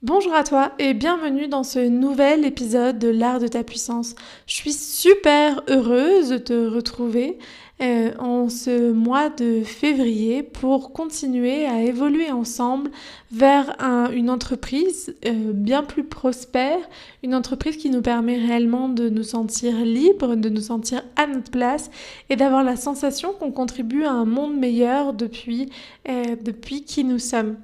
Bonjour à toi et bienvenue dans ce nouvel épisode de l'art de ta puissance. Je suis super heureuse de te retrouver en ce mois de février pour continuer à évoluer ensemble vers une entreprise bien plus prospère, une entreprise qui nous permet réellement de nous sentir libres, de nous sentir à notre place et d'avoir la sensation qu'on contribue à un monde meilleur depuis qui nous sommes.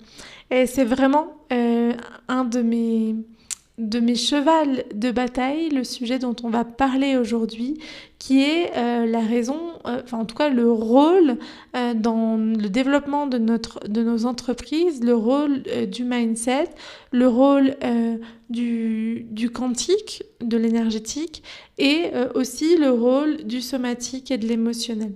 Et c'est vraiment un de mes chevals de bataille, le sujet dont on va parler aujourd'hui, qui est la raison, enfin en tout cas le rôle dans le développement de nos entreprises, le rôle du mindset, le rôle du quantique, de l'énergétique, et aussi le rôle du somatique et de l'émotionnel.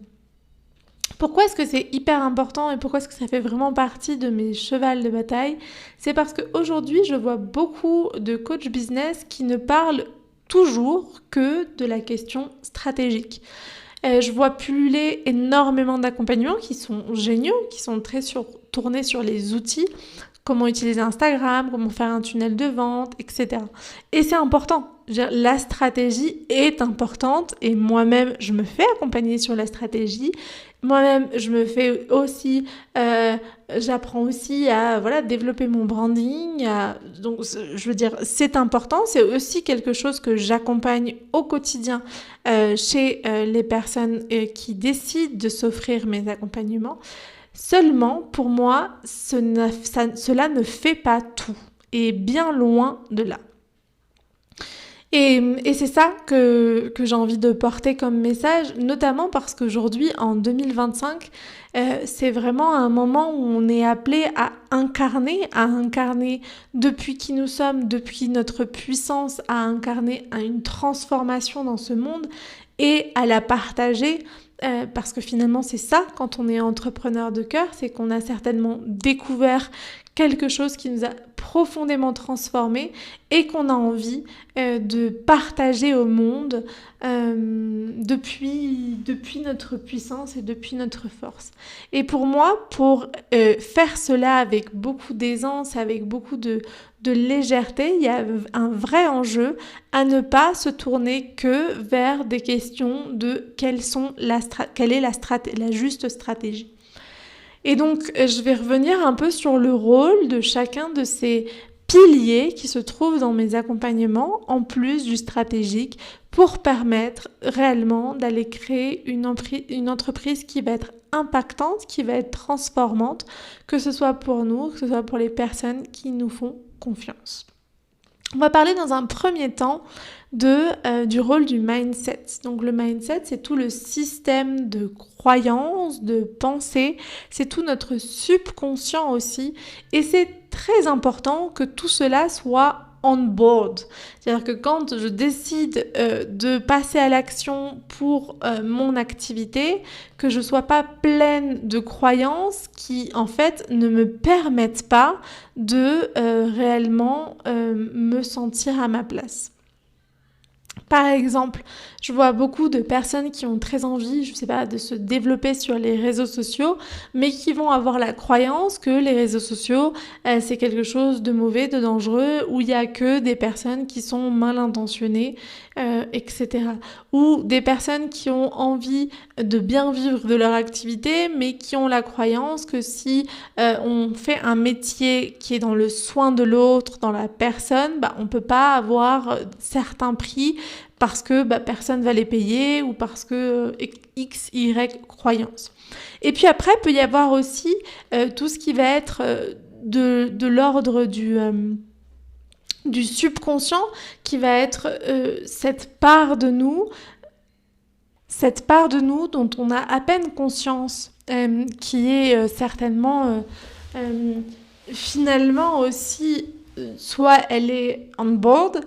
Pourquoi est-ce que c'est hyper important et pourquoi est-ce que ça fait vraiment partie de mes chevals de bataille? C'est parce qu'aujourd'hui, je vois beaucoup de coachs business qui ne parlent toujours que de la question stratégique. Je vois pulluler énormément d'accompagnements qui sont géniaux, qui sont tournés sur les outils, comment utiliser Instagram, comment faire un tunnel de vente, etc. Et c'est important. La stratégie est importante et moi-même, je me fais accompagner sur la stratégie. Moi-même, j'apprends aussi à développer mon branding. Donc, je veux dire, c'est important. C'est aussi quelque chose que j'accompagne au quotidien chez les personnes qui décident de s'offrir mes accompagnements. Seulement, pour moi, cela ne fait pas tout, et bien loin de là. Et c'est ça que j'ai envie de porter comme message, notamment parce qu'aujourd'hui, en 2025, c'est vraiment un moment où on est appelé à incarner depuis qui nous sommes, depuis notre puissance, à incarner une transformation dans ce monde et à la partager. Parce que finalement, c'est ça, quand on est entrepreneur de cœur, c'est qu'on a certainement découvert quelque chose qui nous a profondément transformés et qu'on a envie de partager au monde depuis notre puissance et depuis notre force. Et pour moi, pour faire cela avec beaucoup d'aisance, avec beaucoup de légèreté, il y a un vrai enjeu à ne pas se tourner que vers des questions de quelle est la juste stratégie. Et donc, je vais revenir un peu sur le rôle de chacun de ces piliers qui se trouvent dans mes accompagnements, en plus du stratégique, pour permettre réellement d'aller créer une entreprise qui va être impactante, qui va être transformante, que ce soit pour nous, que ce soit pour les personnes qui nous font confiance. On va parler dans un premier temps du rôle du mindset. Donc le mindset, c'est tout le système de croyances, de pensée, c'est tout notre subconscient aussi. Et c'est très important que tout cela soit on board. C'est-à-dire que quand je décide de passer à l'action pour mon activité, que je ne sois pas pleine de croyances qui, en fait, ne me permettent pas de réellement me sentir à ma place. Par exemple, je vois beaucoup de personnes qui ont très envie, je sais pas, de se développer sur les réseaux sociaux, mais qui vont avoir la croyance que les réseaux sociaux, c'est quelque chose de mauvais, de dangereux, où il y a que des personnes qui sont mal intentionnées, etc. Ou des personnes qui ont envie de bien vivre de leur activité, mais qui ont la croyance que si on fait un métier qui est dans le soin de l'autre, dans la personne, on peut pas avoir certains prix parce que personne va les payer ou parce que X, Y croyance. Et puis après, il peut y avoir aussi tout ce qui va être de l'ordre du subconscient, qui va être cette part de nous dont on a à peine conscience, qui est certainement finalement aussi soit elle est on board,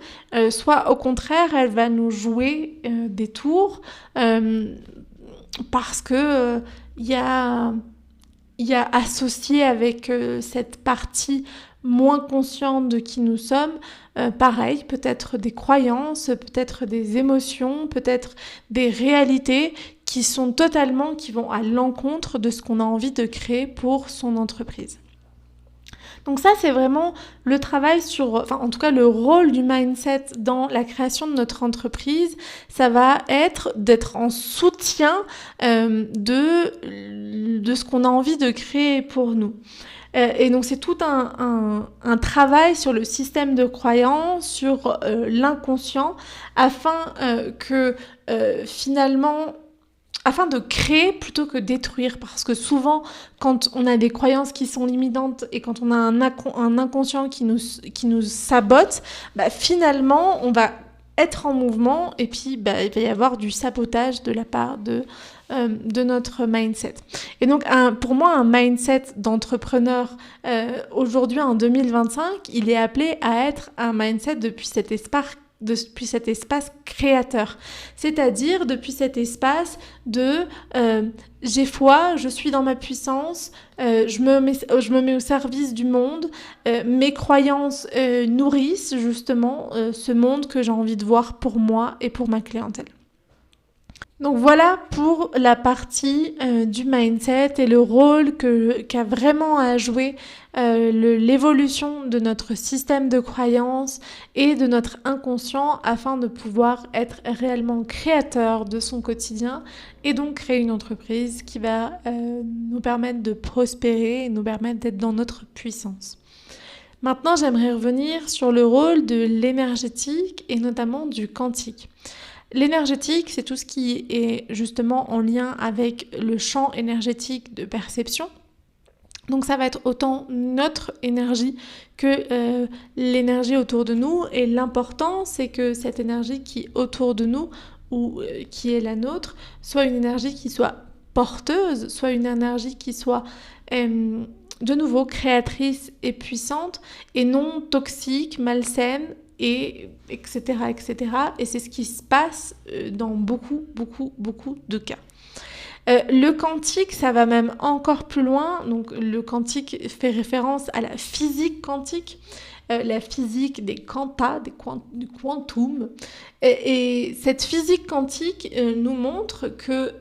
soit au contraire elle va nous jouer des tours parce que y a associé avec cette partie moins consciente de qui nous sommes, pareil, peut-être des croyances, peut-être des émotions, peut-être des réalités qui vont à l'encontre de ce qu'on a envie de créer pour son entreprise. Donc ça, c'est vraiment le travail enfin en tout cas le rôle du mindset dans la création de notre entreprise. Ça va être d'être en soutien de ce qu'on a envie de créer pour nous. Et donc c'est tout un travail sur le système de croyance, sur l'inconscient, afin que finalement... afin de créer plutôt que détruire, parce que souvent, quand on a des croyances qui sont limitantes et quand on a un inconscient qui nous sabote, finalement, on va être en mouvement et puis il va y avoir du sabotage de la part de notre mindset. Et donc, pour moi, un mindset d'entrepreneur aujourd'hui en 2025, il est appelé à être un mindset depuis cet espace créateur, c'est-à-dire depuis cet espace de j'ai foi, je suis dans ma puissance, je me mets au service du monde, mes croyances nourrissent justement ce monde que j'ai envie de voir pour moi et pour ma clientèle. Donc voilà pour la partie du mindset et le rôle qu'a vraiment à jouer l'évolution de notre système de croyances et de notre inconscient afin de pouvoir être réellement créateur de son quotidien et donc créer une entreprise qui va nous permettre de prospérer et nous permettre d'être dans notre puissance. Maintenant, j'aimerais revenir sur le rôle de l'énergétique et notamment du quantique. L'énergétique, c'est tout ce qui est justement en lien avec le champ énergétique de perception. Donc ça va être autant notre énergie que l'énergie autour de nous. Et l'important, c'est que cette énergie qui est autour de nous ou qui est la nôtre, soit une énergie qui soit porteuse, soit une énergie qui soit de nouveau créatrice et puissante et non toxique, malsaine, et etc., etc. Et c'est ce qui se passe dans beaucoup de cas. Le quantique, ça va même encore plus loin. Donc, le quantique fait référence à la physique quantique, la physique des quantas, du quantum. Et cette physique quantique nous montre que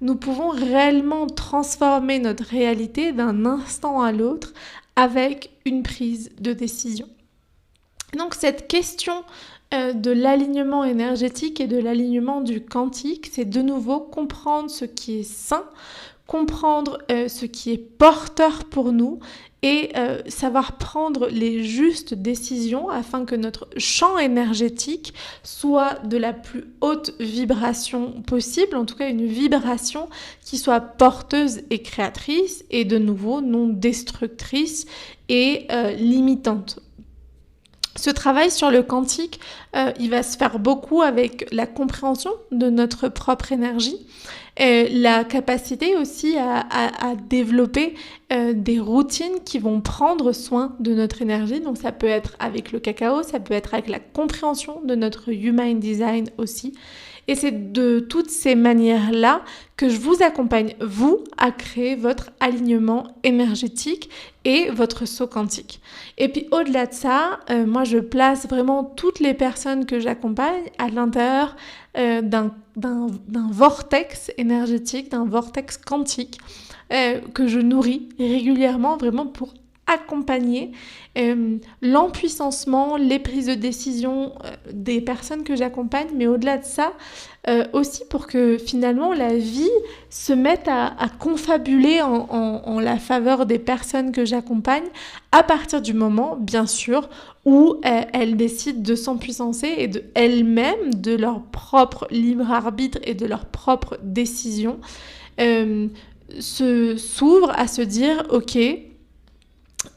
nous pouvons réellement transformer notre réalité d'un instant à l'autre avec une prise de décision. Donc cette question de l'alignement énergétique et de l'alignement du quantique, c'est de nouveau comprendre ce qui est sain, comprendre ce qui est porteur pour nous et savoir prendre les justes décisions afin que notre champ énergétique soit de la plus haute vibration possible, en tout cas une vibration qui soit porteuse et créatrice et de nouveau non destructrice et limitante. Ce travail sur le quantique, il va se faire beaucoup avec la compréhension de notre propre énergie, la capacité aussi à développer des routines qui vont prendre soin de notre énergie. Donc ça peut être avec le cacao, ça peut être avec la compréhension de notre Human Design aussi. Et c'est de toutes ces manières-là que je vous accompagne, vous, à créer votre alignement énergétique et votre saut quantique. Et puis au-delà de ça, moi je place vraiment toutes les personnes que j'accompagne à l'intérieur d'un vortex énergétique, d'un vortex quantique que je nourris régulièrement vraiment pour accompagner l'empuissancement, les prises de décision des personnes que j'accompagne, mais au-delà de ça, aussi pour que finalement la vie se mette à confabuler en la faveur des personnes que j'accompagne à partir du moment, bien sûr, où elles décident de s'empuissancer et de elles-mêmes, de leur propre libre arbitre et de leur propre décision, s'ouvrent à se dire « Ok,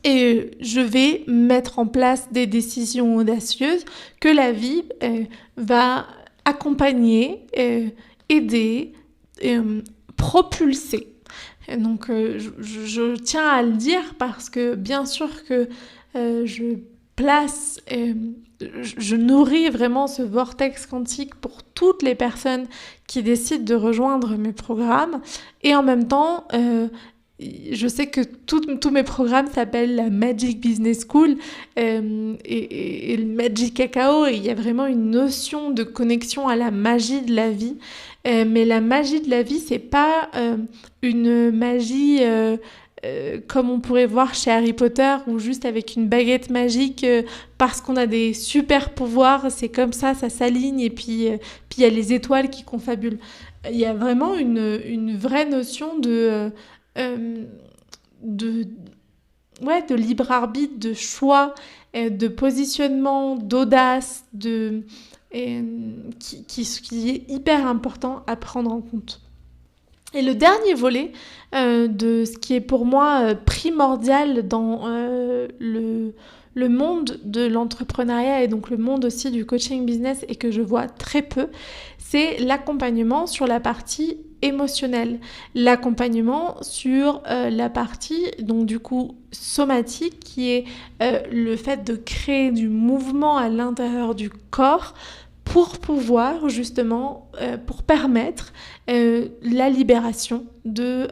et je vais mettre en place des décisions audacieuses que la vie va accompagner, aider, propulser. » Et donc, je tiens à le dire parce que bien sûr que je nourris vraiment ce vortex quantique pour toutes les personnes qui décident de rejoindre mes programmes. Et en même temps, je sais que tous mes programmes s'appellent la Magic Business School et le Magic Cacao, et il y a vraiment une notion de connexion à la magie de la vie. Mais la magie de la vie, c'est pas une magie comme on pourrait voir chez Harry Potter, ou juste avec une baguette magique, parce qu'on a des super pouvoirs, c'est comme ça s'aligne, et puis il y a les étoiles qui confabulent. Il y a vraiment une vraie notion de, de libre arbitre, de choix, de positionnement, d'audace, qui est hyper important à prendre en compte. Et le dernier volet de ce qui est pour moi primordial dans le monde de l'entrepreneuriat, et donc le monde aussi du coaching business, et que je vois très peu, c'est l'accompagnement sur la partie émotionnelle, l'accompagnement sur la partie donc du coup somatique, qui est le fait de créer du mouvement à l'intérieur du corps pour pouvoir justement, pour permettre la libération de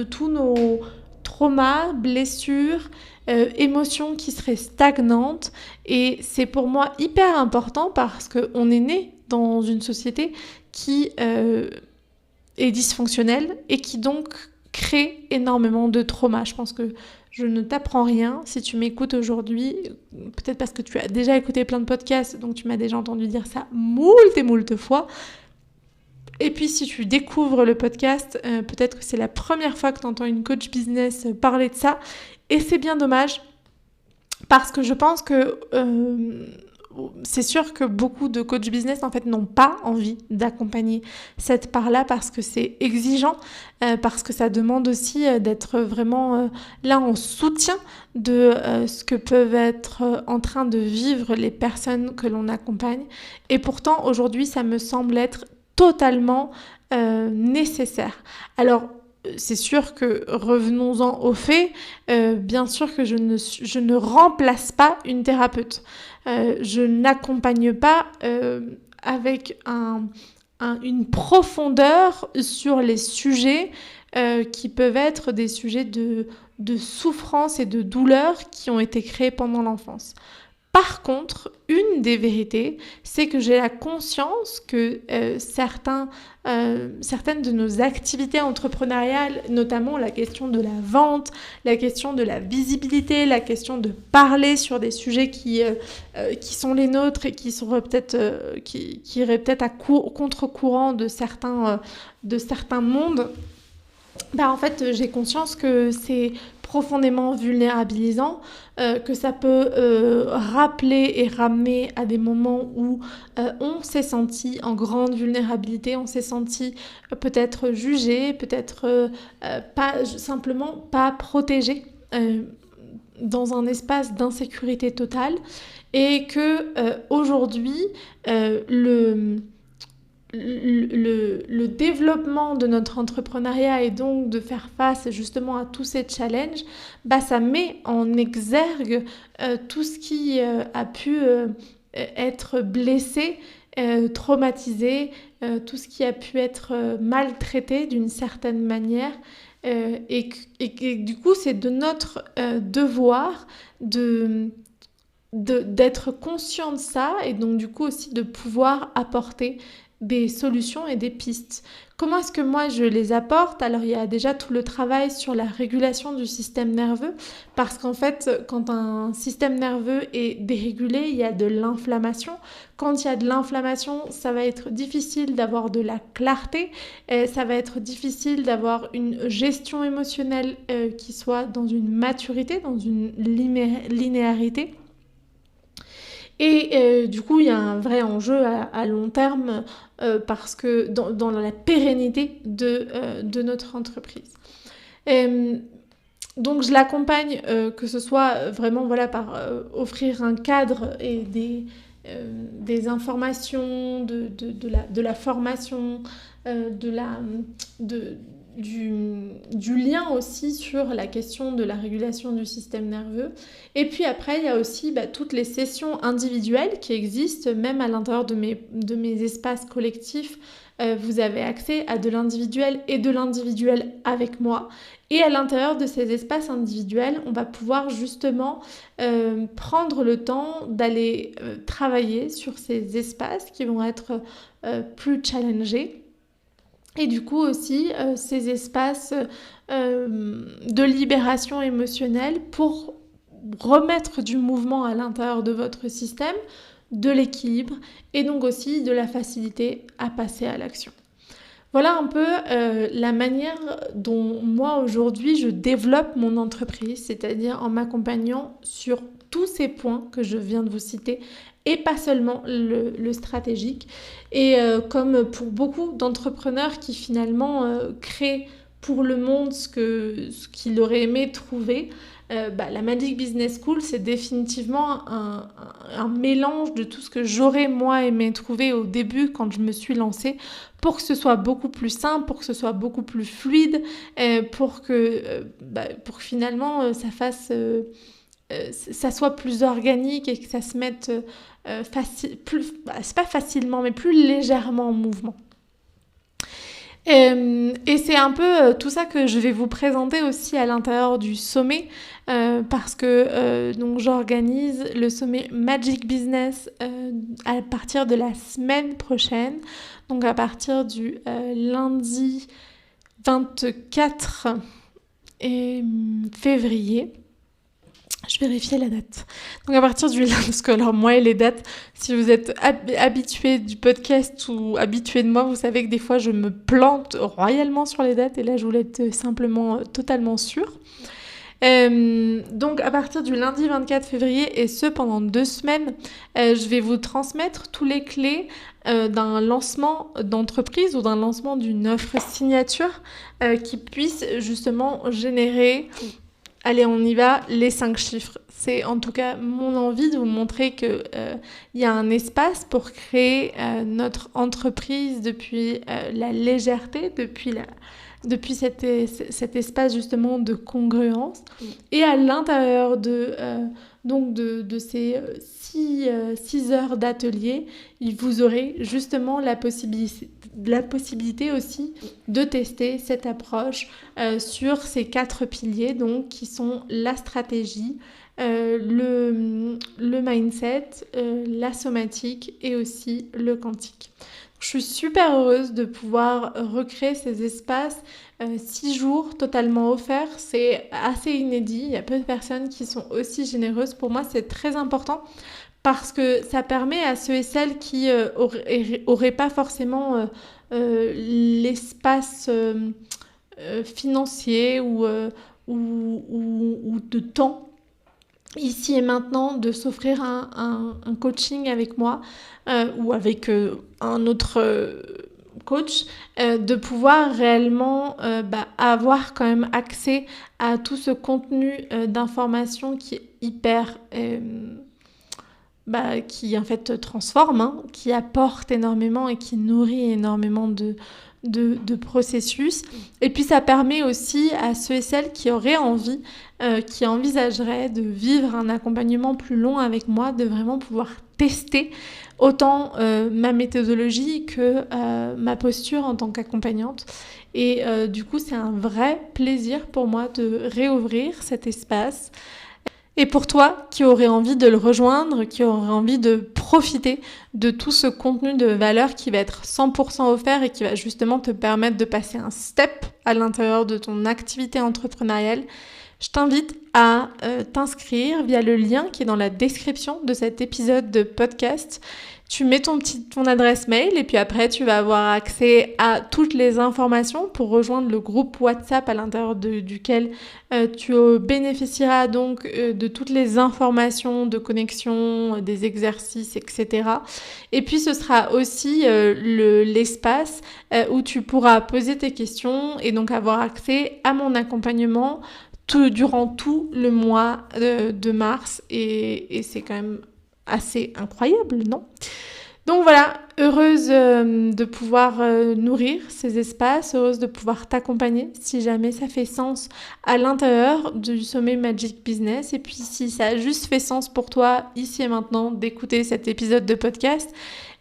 tous nos traumas, blessures, émotions qui seraient stagnantes. Et c'est pour moi hyper important, parce qu'on est né dans une société qui est dysfonctionnelle et qui donc crée énormément de traumas. Je pense que je ne t'apprends rien si tu m'écoutes aujourd'hui, peut-être parce que tu as déjà écouté plein de podcasts, donc tu m'as déjà entendu dire ça moult et moult fois. Et puis si tu découvres le podcast, peut-être que c'est la première fois que tu entends une coach business parler de ça, et c'est bien dommage, parce que je pense que c'est sûr que beaucoup de coachs business en fait n'ont pas envie d'accompagner cette part-là, parce que c'est exigeant, parce que ça demande aussi d'être vraiment là en soutien de ce que peuvent être en train de vivre les personnes que l'on accompagne. Et pourtant aujourd'hui ça me semble être totalement nécessaire. Alors c'est sûr que, revenons-en aux faits, bien sûr que je ne remplace pas une thérapeute. Je n'accompagne pas avec une profondeur sur les sujets qui peuvent être des sujets de souffrance et de douleur qui ont été créés pendant l'enfance. Par contre, une des vérités, c'est que j'ai la conscience que certaines de nos activités entrepreneuriales, notamment la question de la vente, la question de la visibilité, la question de parler sur des sujets qui sont les nôtres et qui iraient peut-être à contre-courant de certains mondes, en fait, j'ai conscience que c'est profondément vulnérabilisant, que ça peut rappeler et ramener à des moments où on s'est senti en grande vulnérabilité, on s'est senti peut-être jugé, peut-être simplement pas protégé, dans un espace d'insécurité totale, et que aujourd'hui le développement de notre entrepreneuriat, et donc de faire face justement à tous ces challenges, ça met en exergue tout ce qui a pu être blessé, traumatisé, tout ce qui a pu être maltraité d'une certaine manière, et du coup c'est de notre devoir d'être conscient de ça, et donc du coup aussi de pouvoir apporter des solutions et des pistes. Comment est-ce que moi je les apporte ? Alors il y a déjà tout le travail sur la régulation du système nerveux, parce qu'en fait quand un système nerveux est dérégulé, il y a de l'inflammation. Quand il y a de l'inflammation, ça va être difficile d'avoir de la clarté, ça va être difficile d'avoir une gestion émotionnelle qui soit dans une maturité, dans une linéarité. Et du coup, il y a un vrai enjeu à long terme, parce que dans la pérennité de notre entreprise. Donc, je l'accompagne, que ce soit vraiment par offrir un cadre et des informations, de la formation, du lien aussi sur la question de la régulation du système nerveux. Et puis après, il y a aussi toutes les sessions individuelles qui existent, même à l'intérieur de mes espaces collectifs. Vous avez accès à de l'individuel et de l'individuel avec moi. Et à l'intérieur de ces espaces individuels, on va pouvoir justement prendre le temps d'aller travailler sur ces espaces qui vont être plus challengés. Et du coup aussi ces espaces de libération émotionnelle pour remettre du mouvement à l'intérieur de votre système, de l'équilibre et donc aussi de la facilité à passer à l'action. Voilà un peu la manière dont moi aujourd'hui je développe mon entreprise, c'est-à-dire en m'accompagnant sur tous ces points que je viens de vous citer et pas seulement le stratégique. Et comme pour beaucoup d'entrepreneurs qui finalement créent pour le monde ce qu'il aurait aimé trouver, la Magic Business School, c'est définitivement un mélange de tout ce que j'aurais moi aimé trouver au début quand je me suis lancée pour que ce soit beaucoup plus simple, pour que ce soit beaucoup plus fluide, pour que finalement ça soit plus organique et que ça se mette c'est pas facilement, mais plus légèrement en mouvement. Et c'est un peu tout ça que je vais vous présenter aussi à l'intérieur du sommet parce que donc j'organise le sommet Magic Business à partir de la semaine prochaine, donc à partir du lundi 24 février. Je vérifiais la date. Donc à partir du lundi, parce que alors moi et les dates, si vous êtes habitué du podcast ou habitué de moi, vous savez que des fois je me plante royalement sur les dates et là je voulais être simplement totalement sûre. Donc à partir du lundi 24 février et ce pendant 2 semaines, je vais vous transmettre tous les clés d'un lancement d'entreprise ou d'un lancement d'une offre signature qui puisse justement générer... Allez, on y va, les 5 chiffres. C'est en tout cas mon envie de vous montrer qu'il y a un espace pour créer notre entreprise depuis la légèreté, depuis cet espace justement de congruence. Et à l'intérieur de ces 6 heures d'atelier, vous aurez justement la possibilité aussi de tester cette approche sur ces 4 piliers donc, qui sont la stratégie, le mindset, la somatique et aussi le quantique. Je suis super heureuse de pouvoir recréer ces espaces 6 jours totalement offerts. C'est assez inédit. Il y a peu de personnes qui sont aussi généreuses. Pour moi, c'est très important parce que ça permet à ceux et celles qui auraient pas forcément l'espace financier ou de temps ici et maintenant de s'offrir un coaching avec moi ou avec un autre coach, de pouvoir réellement avoir quand même accès à tout ce contenu d'information qui est hyper... qui en fait transforme, qui apporte énormément et qui nourrit énormément de processus. Et puis ça permet aussi à ceux et celles qui auraient envie, qui envisageraient de vivre un accompagnement plus long avec moi, de vraiment pouvoir tester autant ma méthodologie que ma posture en tant qu'accompagnante. Et du coup, c'est un vrai plaisir pour moi de réouvrir cet espace. Et pour toi qui aurais envie de le rejoindre, qui aurait envie de profiter de tout ce contenu de valeur qui va être 100% offert et qui va justement te permettre de passer un step à l'intérieur de ton activité entrepreneuriale, je t'invite à t'inscrire via le lien qui est dans la description de cet épisode de podcast. Tu mets ton adresse mail et puis après tu vas avoir accès à toutes les informations pour rejoindre le groupe WhatsApp à l'intérieur duquel tu bénéficieras donc de toutes les informations de connexion, des exercices, etc. Et puis ce sera aussi l'espace où tu pourras poser tes questions et donc avoir accès à mon accompagnement durant tout le mois de mars et c'est quand même assez incroyable, non ? Donc voilà, heureuse de pouvoir nourrir ces espaces, heureuse de pouvoir t'accompagner si jamais ça fait sens à l'intérieur du sommet Magic Business. Et puis si ça a juste fait sens pour toi ici et maintenant d'écouter cet épisode de podcast,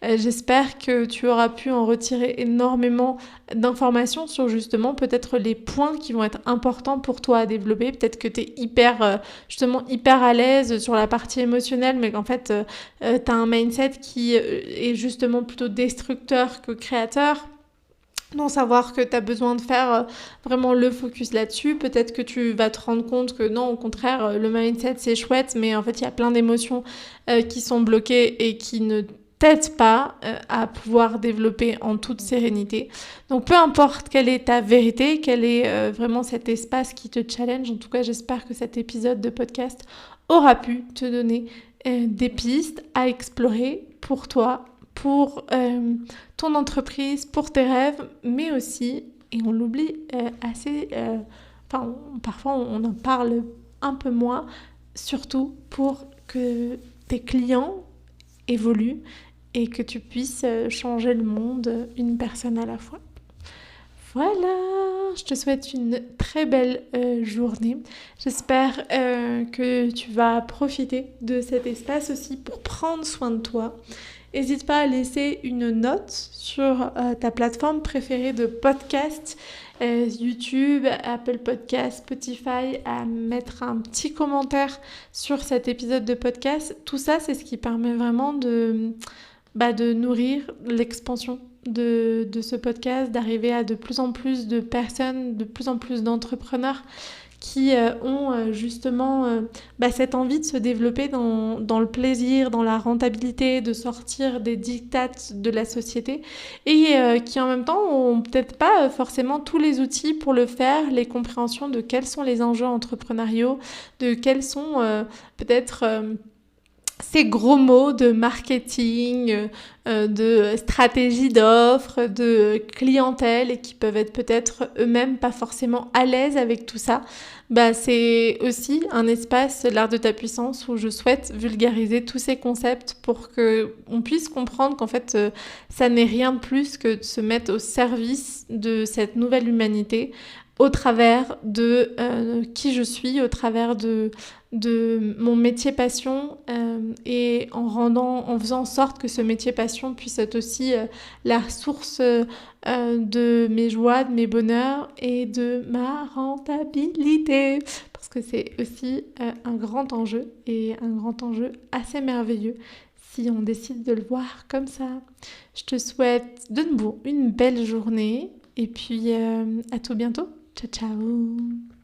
j'espère que tu auras pu en retirer énormément d'informations sur justement peut-être les points qui vont être importants pour toi à développer. Peut-être que tu es hyper à l'aise sur la partie émotionnelle, mais qu'en fait tu as un mindset qui est justement plutôt destructeur que créateur. Donc savoir que tu as besoin de faire vraiment le focus là-dessus. Peut-être que tu vas te rendre compte que non, au contraire, le mindset c'est chouette, mais en fait il y a plein d'émotions qui sont bloquées et qui ne t'aident pas à pouvoir développer en toute sérénité. Donc peu importe quelle est ta vérité, quel est vraiment cet espace qui te challenge, en tout cas j'espère que cet épisode de podcast aura pu te donner des pistes à explorer pour toi, pour ton entreprise, pour tes rêves, mais aussi, et on l'oublie assez, parfois on en parle un peu moins, surtout pour que tes clients évoluent et que tu puisses changer le monde une personne à la fois. Voilà, je te souhaite une très belle journée. J'espère que tu vas profiter de cet espace aussi pour prendre soin de toi. N'hésite pas à laisser une note sur ta plateforme préférée de podcast, YouTube, Apple Podcast, Spotify, à mettre un petit commentaire sur cet épisode de podcast. Tout ça, c'est ce qui permet vraiment de nourrir l'expansion de ce podcast, d'arriver à de plus en plus de personnes, de plus en plus d'entrepreneurs qui ont justement cette envie de se développer dans le plaisir, dans la rentabilité, de sortir des dictates de la société et qui en même temps ont peut-être pas forcément tous les outils pour le faire, les compréhensions de quels sont les enjeux entrepreneuriaux, de quels sont peut-être ces gros mots de marketing, de stratégie d'offre, de clientèle et qui peuvent être peut-être eux-mêmes pas forcément à l'aise avec tout ça. C'est aussi un espace, l'art de ta puissance, où je souhaite vulgariser tous ces concepts pour qu'on puisse comprendre qu'en fait, ça n'est rien de plus que de se mettre au service de cette nouvelle humanité au travers de qui je suis, au travers de mon métier passion et en faisant en sorte que ce métier passion puisse être aussi la source de mes joies, de mes bonheurs et de ma rentabilité. Parce que c'est aussi un grand enjeu et un grand enjeu assez merveilleux si on décide de le voir comme ça. Je te souhaite de nouveau une belle journée et puis à tout bientôt. Ciao, ciao!